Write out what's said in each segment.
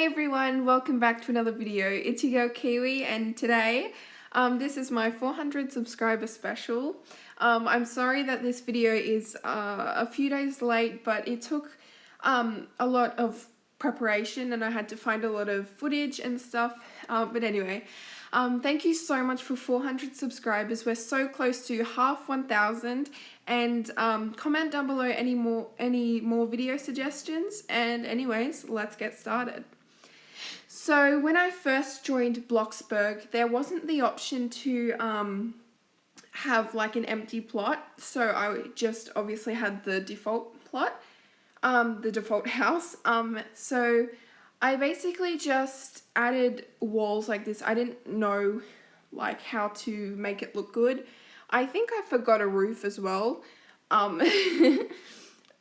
Hey everyone, welcome back to another video. It's your girl Kiwi, and today this is my 400 subscriber special. I'm sorry that this video is a few days late, but it took a lot of preparation and I had to find a lot of footage and stuff. But anyway, thank you so much for 400 subscribers. We're so close to half 1,000, and comment down below any more video suggestions. And anyways, let's get started. So when I first joined Bloxburg, there wasn't the option to have like an empty plot, so I just obviously had the default plot, the default house. So I basically just added walls like this. I didn't know like how to make it look good. I think I forgot a roof as well.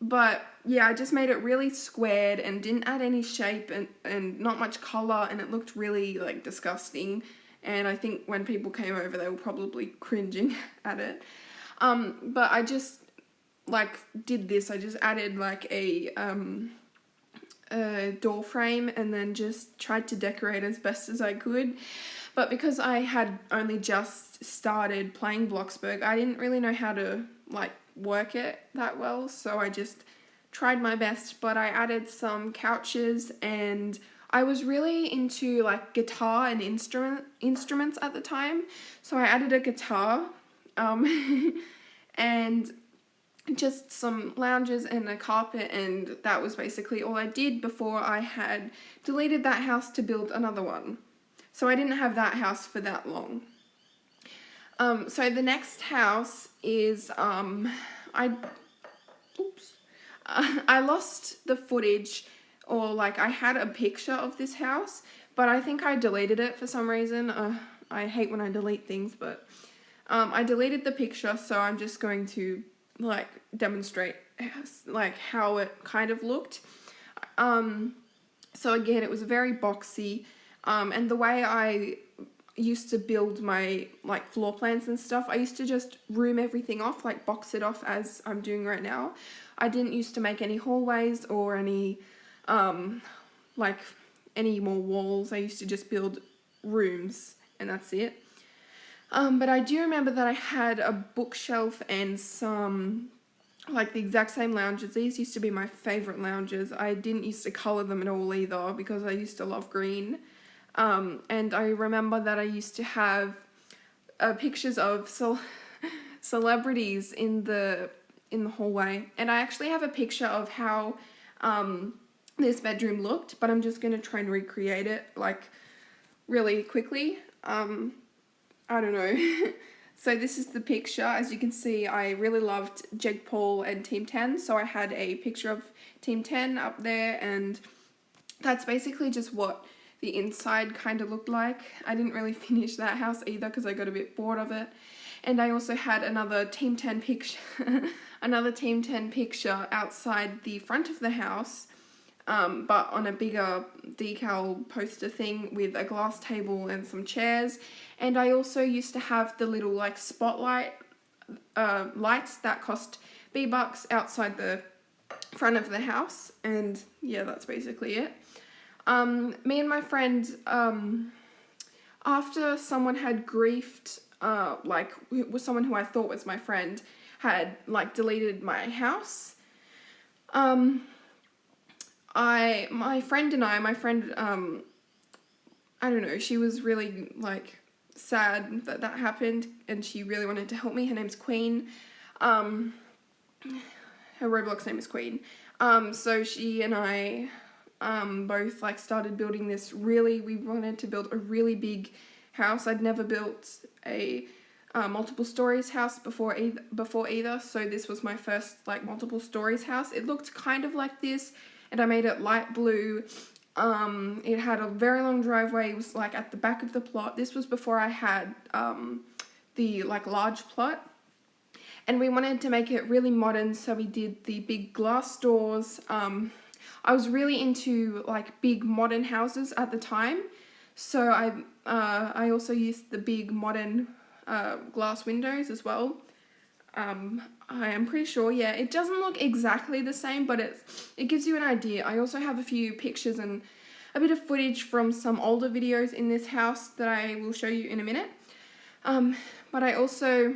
But yeah, I just made it really squared and didn't add any shape and not much color, and it looked really like disgusting. And I think when people came over, they were probably cringing at it. But I just like did this. I just added like a door frame and then just tried to decorate as best as I could. But because I had only just started playing Bloxburg, I didn't really know how to like work it that well, so I just tried my best. But I added some couches, and I was really into like guitar and instruments at the time, so I added a guitar and just some lounges and a carpet, and that was basically all I did before I had deleted that house to build another one. So I didn't have that house for that long. So the next house is, I lost the footage, or like I had a picture of this house, but I think I deleted it for some reason. I hate when I delete things, but I deleted the picture, so I'm just going to like demonstrate like how it kind of looked. So again, it was very boxy, and the way I used to build my like floor plans and stuff, I used to just room everything off, like box it off as I'm doing right now. I didn't used to make any hallways or any like any more walls. I used to just build rooms and that's it. But I do remember that I had a bookshelf and some like the exact same lounges. These used to be my favorite lounges. I didn't used to color them at all either because I used to love green. And I remember that I used to have pictures of celebrities in the hallway, and I actually have a picture of how this bedroom looked, but I'm just going to try and recreate it like really quickly. I don't know. So this is the picture. As you can see, I really loved Jake Paul and Team 10, so I had a picture of Team 10 up there, and that's basically just what the inside kind of looked like. I didn't really finish that house either because I got a bit bored of it. And I also had another Team 10 picture, another Team 10 picture outside the front of the house, but on a bigger decal poster thing with a glass table and some chairs. And I also used to have the little like spotlight lights that cost $B outside the front of the house. And yeah, that's basically it. Me and my friend, after someone had griefed, like was someone who I thought was my friend, had like deleted my house. My friend, I don't know, she was really like sad that happened, and she really wanted to help me. Her name's Queen. Her Roblox name is Queen. So she and I both like started building this we wanted to build a really big house. I'd never built a multiple stories house before either, so this was my first like multiple stories house. It looked kind of like this, and I made it light blue. It had a very long driveway. It was like at the back of the plot. This was before I had the like large plot, and we wanted to make it really modern, so we did the big glass doors. I was really into like big modern houses at the time, so I also used the big modern glass windows as well. I am pretty sure, yeah, it doesn't look exactly the same, but it gives you an idea. I also have a few pictures and a bit of footage from some older videos in this house that I will show you in a minute. But I also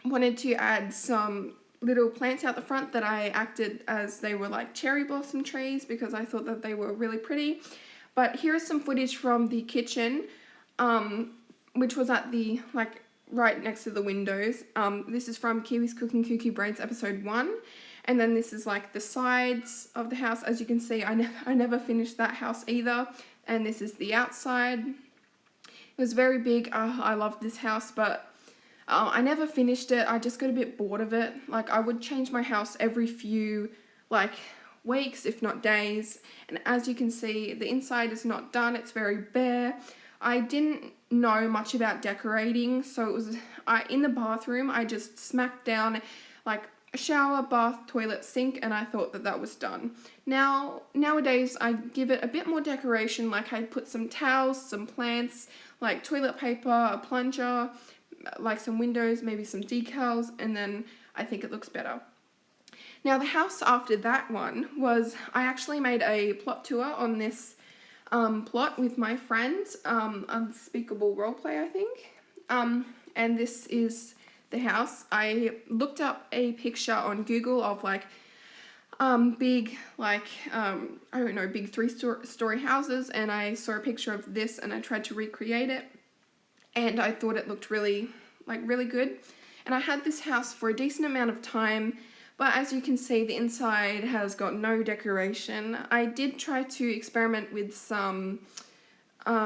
wanted to add some little plants out the front that I acted as they were like cherry blossom trees because I thought that they were really pretty. But here is some footage from the kitchen, which was at the, like, right next to the windows. This is from Kiwi's Cooking Cuckoo Brains episode 1. And then this is like the sides of the house. As you can see, I never finished that house either. And this is the outside. It was very big. I loved this house, but I never finished it. I just got a bit bored of it. Like, I would change my house every few, like, weeks, if not days. And as you can see, the inside is not done. It's very bare. I didn't know much about decorating, so it was in the bathroom. I just smacked down like a shower, bath, toilet, sink, and I thought that that was done. Nowadays, I give it a bit more decoration. Like, I put some towels, some plants, like toilet paper, a plunger, like some windows, maybe some decals, and then I think it looks better. Now, the house after that one was, I actually made a plot tour on this plot with my friends, Unspeakable Roleplay, I think. And this is the house. I looked up a picture on Google of like big, like, I don't know, big 3-story houses, and I saw a picture of this and I tried to recreate it, and I thought it looked really good. And I had this house for a decent amount of time, but as you can see, the inside has got no decoration. I did try to experiment with some, what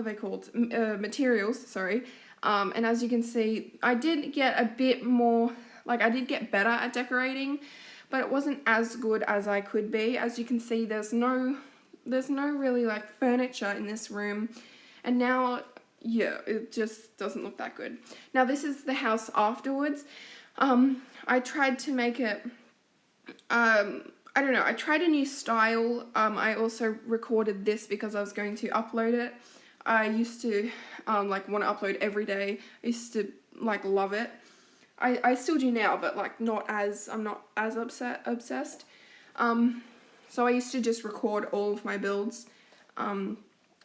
are they called? Materials, sorry. And as you can see, I did get a bit more, like, I did get better at decorating, but it wasn't as good as I could be. As you can see, there's no really, like, furniture in this room. And now, yeah, it just doesn't look that good. Now, this is the house afterwards. I tried to make it, I don't know, I tried a new style. I also recorded this because I was going to upload it. I used to, like, want to upload every day. I used to, like, love it. I still do now, but, like, I'm not as obsessed. So I used to just record all of my builds.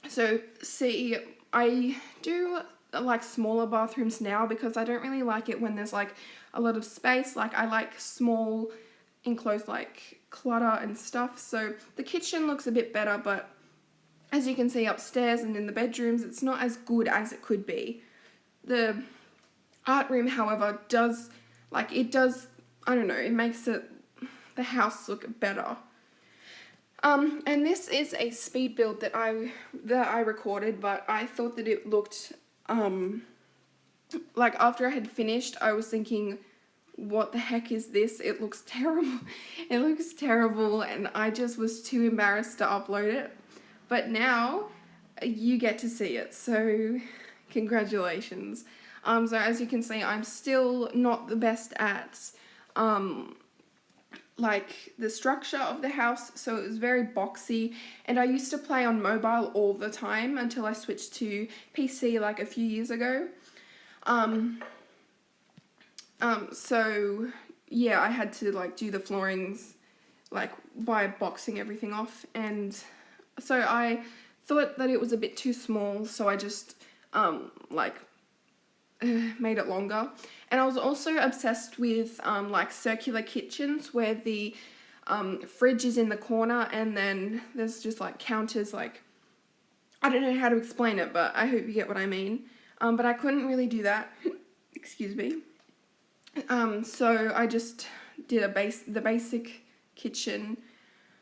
So, see, I do, like, smaller bathrooms now because I don't really like it when there's, like, a lot of space. Like, I like small, enclosed, like, clutter and stuff. So the kitchen looks a bit better, but as you can see upstairs and in the bedrooms, it's not as good as it could be. The art room, however, does, I don't know, it makes the house look better. And this is a speed build that I recorded, but I thought that it looked, like, after I had finished, I was thinking, what the heck is this? It looks terrible. It looks terrible, and I just was too embarrassed to upload it. But now, you get to see it, so congratulations. So as you can see, I'm still not the best at, like, the structure of the house, so it was very boxy, and I used to play on mobile all the time until I switched to PC, like, a few years ago. So, yeah, I had to, like, do the floorings, like, by boxing everything off, and so I thought that it was a bit too small, so I just, made it longer. And I was also obsessed with, like, circular kitchens where the fridge is in the corner and then there's just, like, counters, like, I don't know how to explain it, but I hope you get what I mean. But I couldn't really do that. Excuse me. So I just did the basic kitchen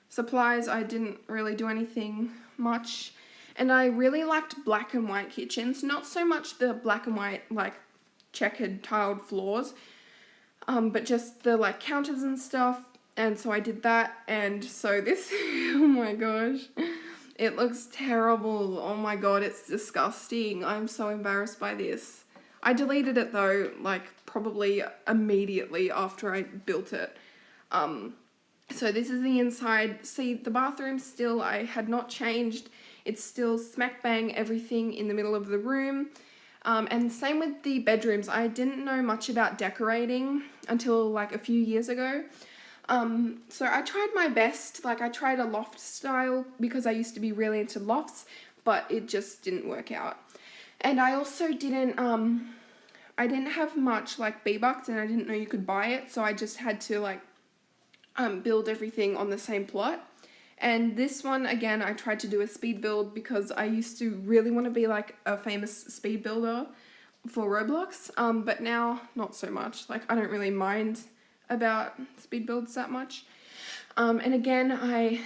supplies. I didn't really do anything much. And I really liked black and white kitchens, not so much the black and white, like, checkered tiled floors, but just the, like, counters and stuff. And so I did that, and so this, oh my gosh, it looks terrible. Oh my god, it's disgusting. I'm so embarrassed by this. I deleted it though, like, probably immediately after I built it. So this is the inside. See, the bathroom still, I had not changed. It's still smack bang everything in the middle of the room. And same with the bedrooms. I didn't know much about decorating until, like, a few years ago. So I tried my best, like I tried a loft style because I used to be really into lofts, but it just didn't work out. And I also I didn't have much like B-Bucks and I didn't know you could buy it, so I just had to like build everything on the same plot. And this one, again, I tried to do a speed build because I used to really want to be like a famous speed builder for Roblox, but now not so much. Like I don't really mind about speed builds that much. And again, I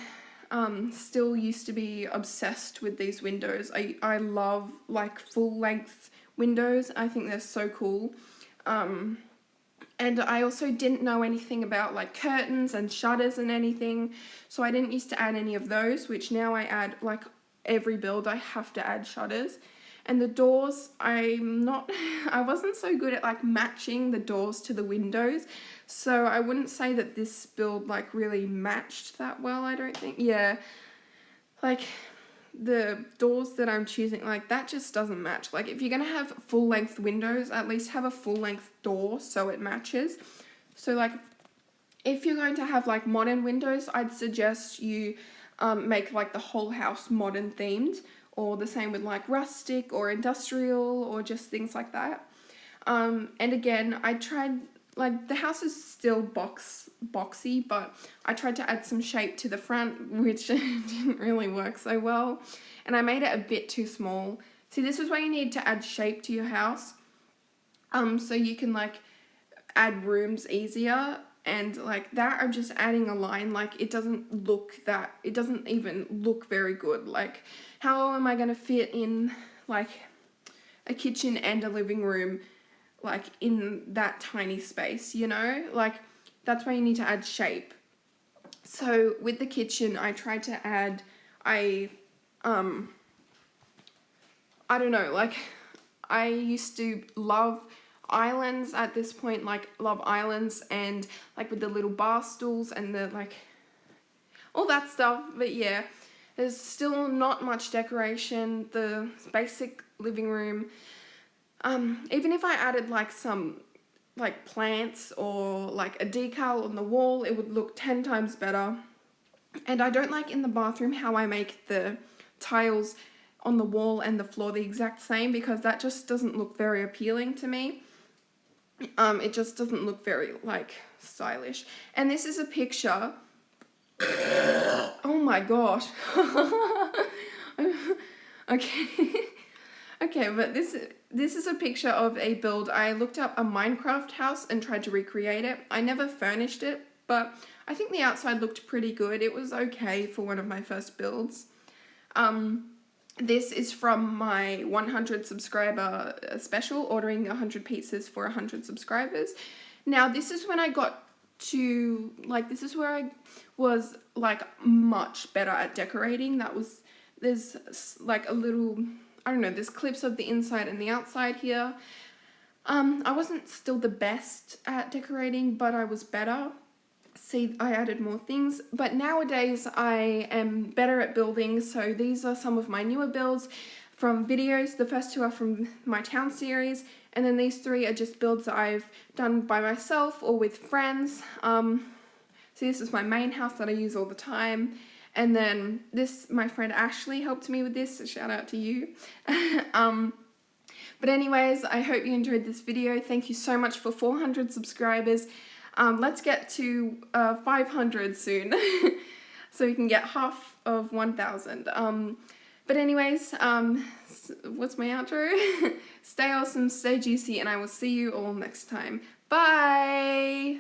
still used to be obsessed with these windows. I love like full length windows. I think they're so cool. And I also didn't know anything about like curtains and shutters and anything, so I didn't used to add any of those, which now I add. Like every build I have to add shutters. And the doors, I wasn't so good at like matching the doors to the windows, so I wouldn't say that this build like really matched that well, I don't think. Yeah, like the doors that I'm choosing, like that just doesn't match. Like if you're gonna have full length windows, at least have a full length door so it matches. So like if you're going to have like modern windows, I'd suggest you make like the whole house modern themed, or the same with like rustic or industrial or just things like that. And again, I tried, like the house is still boxy, but I tried to add some shape to the front, which didn't really work so well. And I made it a bit too small. See, this is why you need to add shape to your house. So you can like add rooms easier. And like that, I'm just adding a line. Like it doesn't even look very good. Like how am I going to fit in like a kitchen and a living room like in that tiny space, you know? Like that's why you need to add shape. So with the kitchen, I tried to add, I don't know, like I used to love islands at this point, like love islands and like with the little bar stools and the like all that stuff. But yeah, there's still not much decoration. The basic living room, even if I added like some like plants or like a decal on the wall, it would look 10 times better. And I don't like in the bathroom how I make the tiles on the wall and the floor the exact same, because that just doesn't look very appealing to me. It just doesn't look very like stylish. And this is a picture. Oh my gosh. Okay. Okay, but this is a picture of a build. I looked up a Minecraft house and tried to recreate it. I never furnished it, but I think the outside looked pretty good. It was okay for one of my first builds. This is from my 100 subscriber special, ordering 100 pizzas for 100 subscribers. Now, this is when I got to, like, this is where I was, like, much better at decorating. There's, like, a little, I don't know, there's clips of the inside and the outside here. I wasn't still the best at decorating, but I was better. See, I added more things, but nowadays I am better at building. So these are some of my newer builds from videos. The first two are from my town series, and then these three are just builds that I've done by myself or with friends. So this is my main house that I use all the time, and then this, my friend Ashley helped me with this, so shout out to you. But anyways, I hope you enjoyed this video. Thank you so much for 400 subscribers. Let's get to 500 soon, so we can get half of 1,000. But anyways, what's my outro? Stay awesome, stay juicy, and I will see you all next time. Bye!